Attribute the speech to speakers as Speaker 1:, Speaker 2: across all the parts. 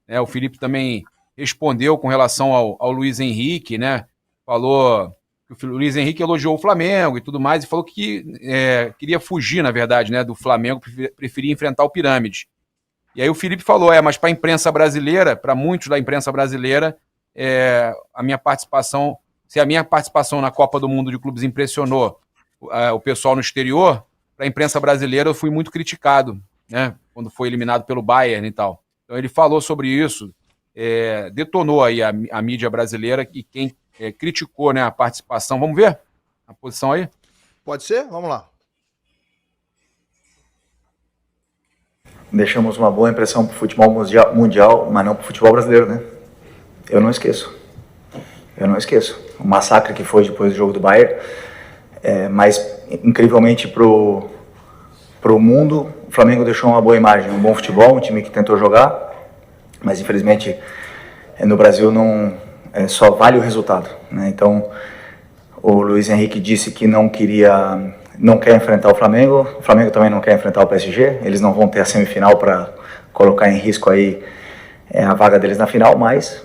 Speaker 1: né? O Felipe também respondeu com relação ao Luiz Henrique, né? Falou que o Luiz Henrique elogiou o Flamengo e tudo mais, e falou que queria fugir, na verdade, né, do Flamengo, preferia enfrentar o Pirâmides. E aí o Felipe falou, mas para a imprensa brasileira, para muitos da imprensa brasileira, a minha participação, se a minha participação na Copa do Mundo de Clubes impressionou o pessoal no exterior, para a imprensa brasileira eu fui muito criticado, né, quando foi eliminado pelo Bayern e tal. Então ele falou sobre isso, detonou aí a mídia brasileira e quem criticou, né, a participação. Vamos ver a posição aí?
Speaker 2: Pode ser? Vamos lá.
Speaker 3: Deixamos uma boa impressão para o futebol mundial, mas não para o futebol brasileiro, né? Eu não esqueço. O massacre que foi depois do jogo do Bayern, mas incrivelmente pro mundo, o Flamengo deixou uma boa imagem, um bom futebol, um time que tentou jogar, mas infelizmente no Brasil não só vale o resultado, né? Então o Luiz Henrique disse que não quer enfrentar o Flamengo também não quer enfrentar o PSG, eles não vão ter a semifinal para colocar em risco aí a vaga deles na final, mas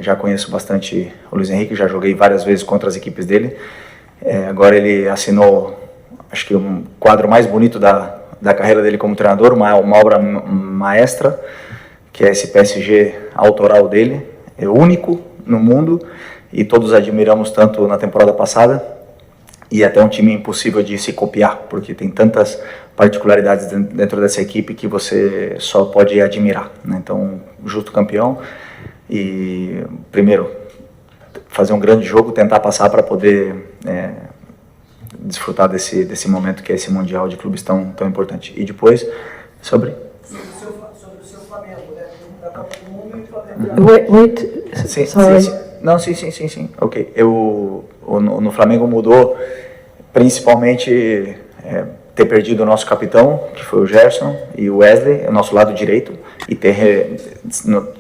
Speaker 3: já conheço bastante o Luiz Henrique, já joguei várias vezes contra as equipes dele. Agora ele assinou, acho que o quadro mais bonito da carreira dele como treinador, uma obra maestra, que é esse PSG autoral dele, é único no mundo, e todos admiramos tanto na temporada passada, e até um time impossível de se copiar, porque tem tantas particularidades dentro dessa equipe que você só pode admirar, né? Então, justo campeão, e primeiro, fazer um grande jogo, tentar passar para poder desfrutar desse momento que é esse Mundial de Clubes tão importante. E depois, sobre o seu Flamengo, né? Da Copa do Mundo e o Flamengo. Wait. Sim. Não, sim. Ok. No Flamengo mudou principalmente ter perdido o nosso capitão, que foi o Gerson, e o Wesley, o nosso lado direito, e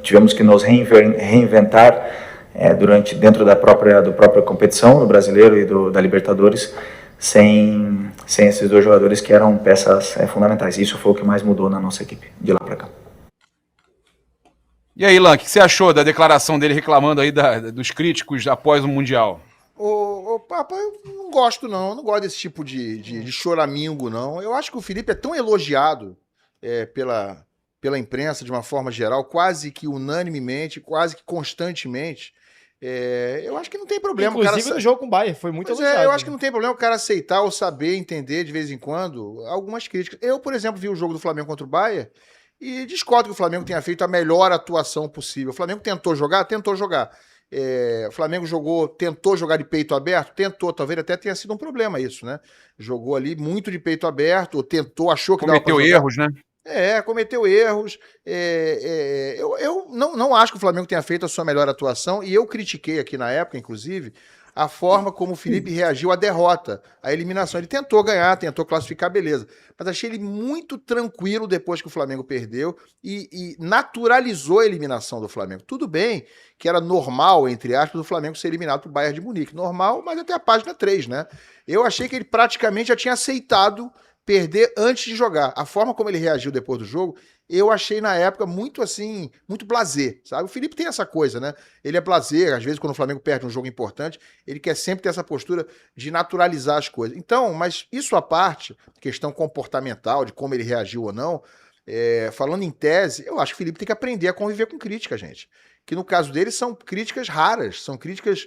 Speaker 3: tivemos que nos reinventar dentro da própria competição, do Brasileiro e da Libertadores, sem esses dois jogadores que eram peças fundamentais. Isso foi o que mais mudou na nossa equipe, de lá para cá.
Speaker 1: E aí, Lan, o que você achou da declaração dele reclamando aí dos críticos após o Mundial?
Speaker 2: Papa, eu não gosto desse tipo de choramingo, não. Eu acho que o Felipe é tão elogiado pela imprensa, de uma forma geral, quase que unanimemente, quase que constantemente. Eu acho que não tem problema.
Speaker 4: Inclusive no jogo com o Bayern, foi muito elogiado.
Speaker 2: Eu acho que não tem problema o cara aceitar ou saber, entender, de vez em quando, algumas críticas. Eu, por exemplo, vi o jogo do Flamengo contra o Bayern e discordo que o Flamengo tenha feito a melhor atuação possível. O Flamengo tentou jogar. O Flamengo tentou jogar de peito aberto, talvez até tenha sido um problema isso, né? Jogou ali muito de peito aberto, achou que dava pra jogar.
Speaker 1: Cometeu erros, né?
Speaker 2: Cometeu erros. Eu não acho que o Flamengo tenha feito a sua melhor atuação, e eu critiquei aqui na época, inclusive, a forma como o Felipe reagiu à derrota, à eliminação. Ele tentou ganhar, tentou classificar, beleza. Mas achei ele muito tranquilo depois que o Flamengo perdeu e naturalizou a eliminação do Flamengo. Tudo bem que era normal, entre aspas, o Flamengo ser eliminado pro Bayern de Munique. Normal, mas até a página 3, né? Eu achei que ele praticamente já tinha aceitado perder antes de jogar. A forma como ele reagiu depois do jogo, eu achei na época muito assim, muito blasé, sabe? O Felipe tem essa coisa, né? Ele é blasé, às vezes quando o Flamengo perde um jogo importante, ele quer sempre ter essa postura de naturalizar as coisas. Então, mas isso à parte, questão comportamental, de como ele reagiu ou não, falando em tese, eu acho que o Felipe tem que aprender a conviver com crítica, gente. Que no caso dele são críticas raras, são críticas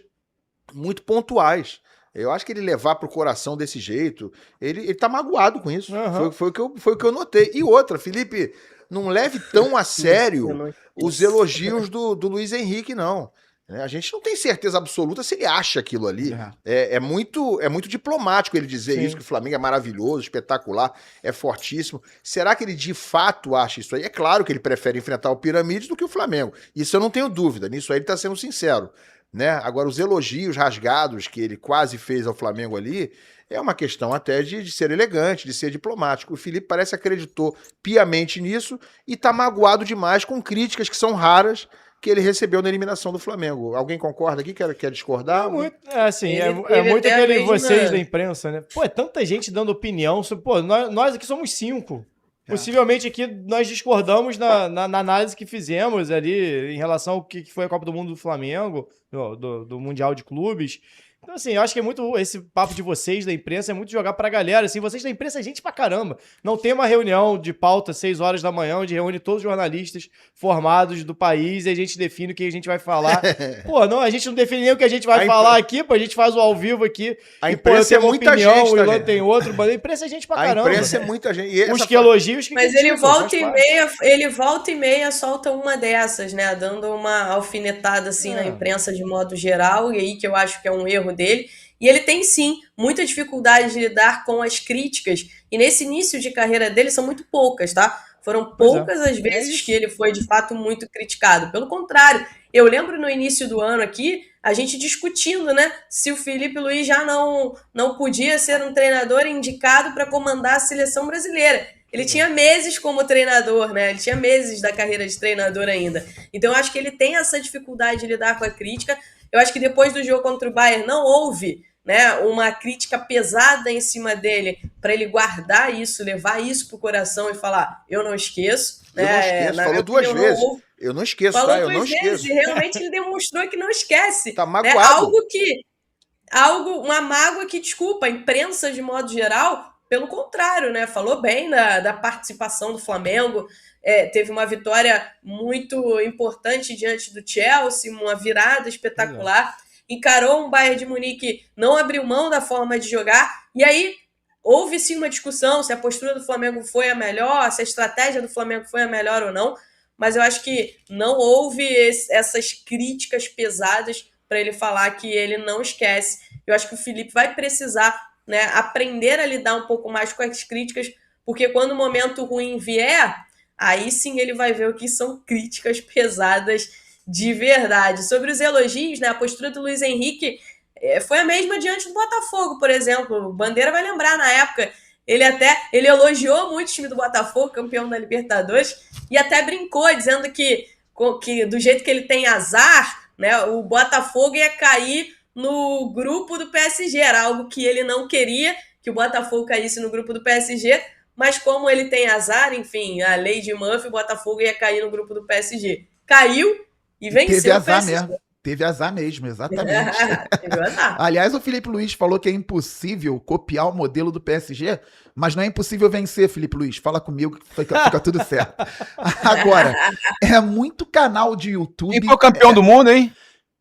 Speaker 2: muito pontuais. Eu acho que ele levar pro coração desse jeito, ele tá magoado com isso. Uhum. Foi o que eu notei. E outra, Felipe, não leve tão a sério os elogios do Luiz Henrique, não. A gente não tem certeza absoluta se ele acha aquilo ali. É muito diplomático ele dizer isso, que o Flamengo é maravilhoso, espetacular, é fortíssimo. Será que ele de fato acha isso aí? É claro que ele prefere enfrentar o Pirâmides do que o Flamengo. Isso eu não tenho dúvida. Nisso aí ele tá sendo sincero. Né? Agora, os elogios rasgados que ele quase fez ao Flamengo ali é uma questão até de ser elegante, de ser diplomático. O Felipe parece que acreditou piamente nisso e tá magoado demais com críticas que são raras que ele recebeu na eliminação do Flamengo. Alguém concorda aqui? Quer discordar?
Speaker 4: É muito aquele vocês da imprensa, né? Pô, é tanta gente dando opinião. Pô, nós aqui somos 5. Possivelmente aqui nós discordamos na análise que fizemos ali em relação ao que foi a Copa do Mundo do Flamengo, do Mundial de Clubes. Então, assim, eu acho que é muito. Esse papo de vocês da imprensa é muito jogar pra galera. Assim, vocês da imprensa é gente pra caramba. Não tem uma reunião de pauta às 6 horas da manhã, onde reúne todos os jornalistas formados do país e a gente define o que a gente vai falar. Pô, não, a gente não define nem o que a gente vai falar aqui, pô, a gente faz o ao vivo aqui.
Speaker 5: A
Speaker 4: e,
Speaker 5: imprensa
Speaker 4: pô, eu tenho
Speaker 5: é muita
Speaker 4: opinião,
Speaker 5: gente,
Speaker 4: o
Speaker 5: tá,
Speaker 4: Ilan
Speaker 5: gente?
Speaker 4: tem outro, mas a imprensa é gente pra
Speaker 5: A
Speaker 4: caramba.
Speaker 5: imprensa é muita gente. E
Speaker 4: Uns que elogiam, os que
Speaker 6: Mas
Speaker 4: criticam,
Speaker 6: ele volta
Speaker 4: faz parte.
Speaker 6: ele volta e meia solta uma dessas, né? Dando uma alfinetada assim na imprensa de modo geral, e aí que eu acho que é um erro dele. E ele tem, sim, muita dificuldade de lidar com as críticas. E nesse início de carreira dele são muito poucas, tá? Foram poucas as vezes que ele foi, de fato, muito criticado. Pelo contrário, eu lembro no início do ano aqui, a gente discutindo, né? Se o Filipe Luís já não podia ser um treinador indicado para comandar a seleção brasileira. Ele tinha meses como treinador, né? Ele tinha meses da carreira de treinador ainda. Então, eu acho que ele tem essa dificuldade de lidar com a crítica. Eu acho que depois do jogo contra o Bayern não houve, né, uma crítica pesada em cima dele para ele guardar isso, levar isso pro coração e falar, eu não esqueço.
Speaker 5: Eu não esqueço, falou duas vezes. Eu não esqueço,
Speaker 6: falou
Speaker 5: tá? Eu
Speaker 6: duas
Speaker 5: não
Speaker 6: vezes,
Speaker 5: esqueço.
Speaker 6: e realmente ele demonstrou que não esquece.
Speaker 5: Tá
Speaker 6: né?
Speaker 5: magoado.
Speaker 6: Uma mágoa que, desculpa, a imprensa de modo geral, pelo contrário, né? Falou bem da participação do Flamengo, teve uma vitória muito importante diante do Chelsea, uma virada espetacular, encarou um Bayern de Munique, não abriu mão da forma de jogar, e aí houve sim uma discussão se a postura do Flamengo foi a melhor, se a estratégia do Flamengo foi a melhor ou não, mas eu acho que não houve essas críticas pesadas para ele falar que ele não esquece. Eu acho que o Felipe vai precisar, né, aprender a lidar um pouco mais com as críticas, porque quando o momento ruim vier, aí sim ele vai ver o que são críticas pesadas de verdade. Sobre os elogios, né, a postura do Luiz Henrique foi a mesma diante do Botafogo, por exemplo. O Bandeira vai lembrar, na época, ele elogiou muito o time do Botafogo, campeão da Libertadores, e até brincou, dizendo que do jeito que ele tem azar, né, o Botafogo ia cair no grupo do PSG. Era algo que ele não queria, que o Botafogo caísse no grupo do PSG, mas como ele tem azar, enfim, a lei de Murphy, o Botafogo ia cair no grupo do PSG. Caiu e venceu.
Speaker 7: Teve azar mesmo. Teve azar mesmo, exatamente.
Speaker 6: Teve azar.
Speaker 7: Aliás, o Filipe Luís falou que é impossível copiar o modelo do PSG, mas não é impossível vencer, Filipe Luís. Fala comigo que fica tudo certo. Agora, é muito canal de YouTube.
Speaker 1: Quem foi o campeão do mundo, hein?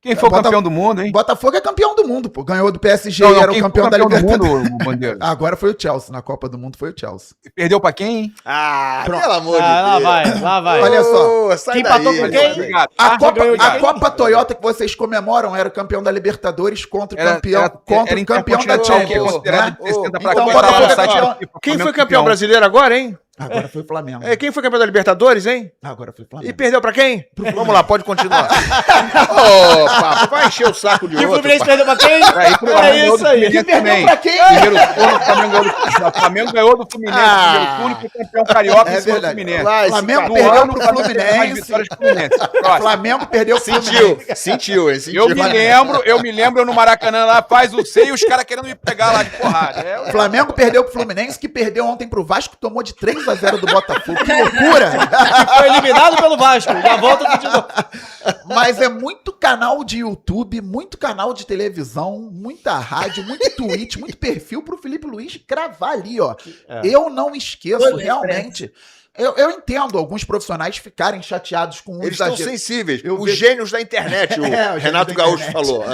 Speaker 1: Quem foi o campeão do mundo, hein?
Speaker 7: Botafogo é campeão do mundo, pô. Ganhou do PSG
Speaker 1: Não,
Speaker 7: e era o
Speaker 1: quem
Speaker 7: campeão
Speaker 1: foi
Speaker 7: da Libertadores.
Speaker 1: do mundo, Bandeira?
Speaker 7: Agora foi o Chelsea. Na Copa do Mundo foi o Chelsea.
Speaker 1: Perdeu pra quem, hein?
Speaker 5: Ah,
Speaker 7: Pronto.
Speaker 5: pelo amor de
Speaker 4: Lá
Speaker 5: Deus.
Speaker 4: vai, lá vai.
Speaker 7: Olha só.
Speaker 5: Sai
Speaker 4: Quem
Speaker 5: daí,
Speaker 4: empatou com quem?
Speaker 1: Obrigado.
Speaker 7: A
Speaker 4: ganhou de
Speaker 7: Copa,
Speaker 4: quem?
Speaker 7: a Copa Toyota que vocês comemoram era o campeão da Libertadores contra o campeão,
Speaker 1: era
Speaker 7: contra o campeão da
Speaker 1: Intercontinental, que é
Speaker 7: Champions.
Speaker 1: considerado
Speaker 7: Né?
Speaker 1: de 60 pra
Speaker 7: Então,
Speaker 1: cá,
Speaker 7: Botafogo
Speaker 1: tá lá no
Speaker 7: é
Speaker 1: site
Speaker 7: campeão.
Speaker 1: do FIFA,
Speaker 5: Quem foi
Speaker 1: Flamengo
Speaker 5: campeão brasileiro agora, hein?
Speaker 7: Agora foi o Flamengo.
Speaker 5: Quem foi campeão da Libertadores, hein?
Speaker 7: Agora foi o
Speaker 5: E
Speaker 7: Flamengo.
Speaker 5: perdeu pra quem? Vamos lá, pode continuar. Ô, papo, vai encher o saco de
Speaker 4: E o
Speaker 5: outro.
Speaker 4: Fluminense perdeu pra quem?
Speaker 1: Aí,
Speaker 4: É isso aí.
Speaker 7: E perdeu pra quem?
Speaker 1: Primeiro turno, o Flamengo ganhou do Fluminense. Primeiro turno, foi campeão carioca
Speaker 7: É
Speaker 1: em cima do
Speaker 7: verdade.
Speaker 1: Fluminense.
Speaker 5: Vai,
Speaker 7: Flamengo
Speaker 5: esse
Speaker 7: perdeu
Speaker 1: ano,
Speaker 7: pro
Speaker 1: mais
Speaker 7: Fluminense.
Speaker 1: vitórias do Fluminense. Próximo.
Speaker 7: Flamengo perdeu pro
Speaker 5: Sentiu,
Speaker 7: Fluminense.
Speaker 5: sentiu, hein? Sentiu.
Speaker 1: Eu me lembro eu no Maracanã lá, faz o C e os caras querendo me pegar lá de porrada.
Speaker 7: Flamengo perdeu pro Fluminense, que perdeu ontem pro Vasco, tomou de 3-0 do Botafogo. Que loucura!
Speaker 4: Foi eliminado pelo Vasco. Já volta de novo.
Speaker 7: Mas é muito canal de YouTube, muito canal de televisão, muita rádio, muito tweet, muito perfil pro Filipe Luís cravar ali, ó. Eu não esqueço,
Speaker 6: Toda
Speaker 7: realmente. Eu entendo alguns profissionais ficarem chateados com o
Speaker 5: Eles estão
Speaker 7: exagero.
Speaker 5: sensíveis.
Speaker 7: Eu
Speaker 5: Os
Speaker 7: vejo-
Speaker 5: gênios da internet, o
Speaker 7: É, os gênios
Speaker 5: Renato
Speaker 7: da
Speaker 5: Gaúcho
Speaker 7: internet.
Speaker 5: falou.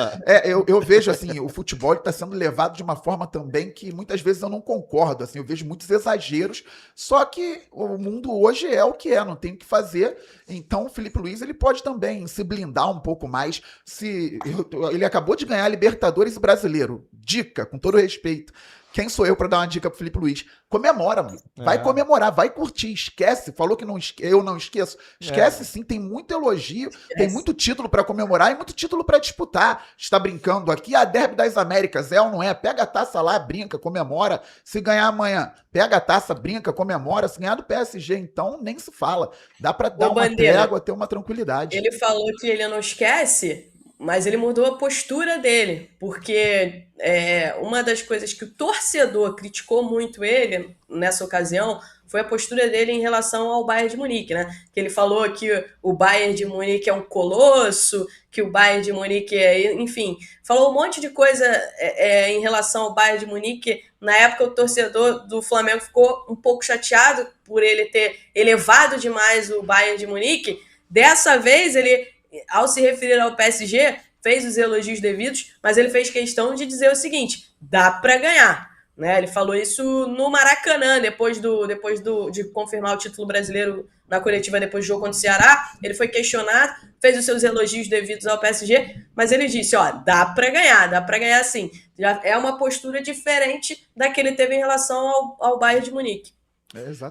Speaker 7: Eu vejo, assim, o futebol está sendo levado de uma forma também que muitas vezes eu não concordo, assim, eu vejo muitos exageros, só que o mundo hoje é o que é, não tem o que fazer, então o Filipe Luís, ele pode também se blindar um pouco mais, ele acabou de ganhar Libertadores e Brasileiro, dica, com todo respeito, quem sou eu para dar uma dica pro Filipe Luís? Comemora, mano. Vai comemorar, vai curtir, esquece. Falou que eu não esqueço. Esquece sim, tem muito elogio, tem muito título para comemorar e muito título para disputar. Está brincando aqui, a Derby das Américas, é ou não é? Pega a taça lá, brinca, comemora. Se ganhar amanhã, pega a taça, brinca, comemora. Se ganhar do PSG, então nem se fala. Dá para dar uma
Speaker 6: Bandeira,
Speaker 7: trégua, ter uma tranquilidade.
Speaker 6: ele falou que ele não esquece, mas ele mudou a postura dele, porque uma das coisas que o torcedor criticou muito ele nessa ocasião foi a postura dele em relação ao Bayern de Munique, né? Que ele falou que o Bayern de Munique é um colosso, que o Bayern de Munique enfim, falou um monte de coisa em relação ao Bayern de Munique. Na época, o torcedor do Flamengo ficou um pouco chateado por ele ter elevado demais o Bayern de Munique. Dessa vez, ele, ao se referir ao PSG, fez os elogios devidos, mas ele fez questão de dizer o seguinte: dá para ganhar. Né? Ele falou isso no Maracanã, depois de confirmar o título brasileiro na coletiva depois do jogo contra o Ceará. Ele foi questionado, fez os seus elogios devidos ao PSG, mas ele disse, dá para ganhar sim. Já é uma postura diferente da que ele teve em relação ao Bayern de Munique.
Speaker 7: Exato.